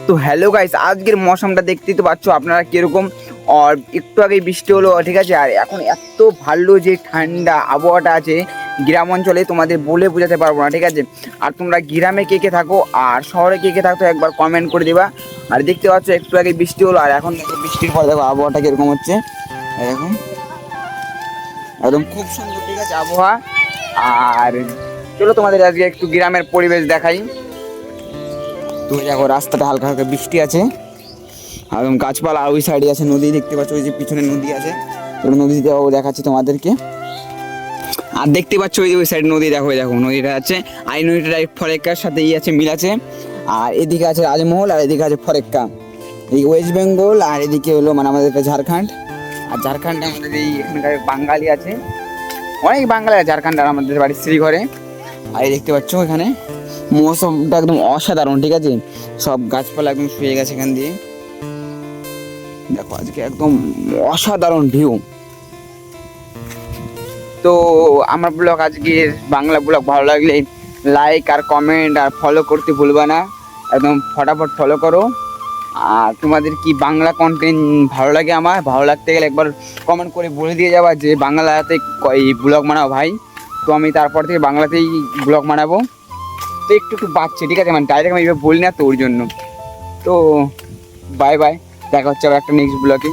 তো hello guys, আজকের মৌসমটা দেখতেই তো পাচ্ছ আপনারা কিরকম। আর একটু আগে বৃষ্টি হলো, ঠিক আছে। আর এখন এত ভালো যে ঠান্ডা আবহাওয়াটা আছে গ্রাম অঞ্চলে, তোমাদের বলে বোঝাতে পারবো না, ঠিক আছে। আর তোমরা গ্রামে কে কে থাকো আর শহরে কে কে থাকো একবার কমেন্ট করে দিবা। আর দেখতে পাচ্ছ একটু আগে বৃষ্টি হলো, আর এখন দেখো বৃষ্টির পর দেখো আবহাওয়াটা কিরকম হচ্ছে। দেখো একদম খুব সুন্দর, ঠিক আছে আবহাওয়া। আর চলো তোমাদের আজকে একটু গ্রামের পরিবেশ দেখাই। তো দেখো রাস্তাটা হালকা হালকা বৃষ্টি আছে, একদম গাছপালা। আর ওই সাইডে আছে নদী, দেখতে পাচ্ছ ওই যে পিছনে নদী আছে, ওই নদীটাও দেখাচ্ছি তোমাদেরকে। আর দেখতে পাচ্ছ ওই যে ওই সাইড নদী, দেখো দেখো নদীটা আছে। আর এই নদীটা ফরেক্কার সাথে আছে, মিল আছে। আর এদিকে আছে রাজমহল, আর এদিকে আছে ফরেক্কা, এই ওয়েস্ট বেঙ্গল। আর এদিকে হলো মানে আমাদের ঝাড়খণ্ড। আর ঝাড়খণ্ডে আমাদের এই এখানকার বাঙালি আছে, অনেক বাঙালি আছে ঝাড়খণ্ড। আর আমাদের বাড়ির শ্রীঘরে। আর এই দেখতে পাচ্ছ এখানে মৌসুমটা একদম অসাধারণ, ঠিক আছে। সব গাছপালা একদম শুয়ে গেছে এখান দিয়ে। দেখো আজকে একদম অসাধারণ ভিউ। তো আমার ব্লগ আজকের বাংলা ব্লগ ভালো লাগলে লাইক আর কমেন্ট আর ফলো করতে ভুলবা না, একদম ফটাফট ফলো করো। আর তোমাদের কি বাংলা কন্টেন্ট ভালো লাগে, আমার ভালো লাগতে গেলে একবার কমেন্ট করে বলে দিয়ে যাবা যে বাংলাতে এই ব্লগ বানাও ভাই। তো আমি তারপর থেকে বাংলাতেই ব্লগ বানাবো। তো একটু একটু বাড়ছে, ঠিক আছে, মানে ডাইরেক্ট আমি এইভাবে বলি না তো ওর জন্য। তো বাই বাই, দেখা হচ্ছে আবার একটা নেক্সট ব্লগে।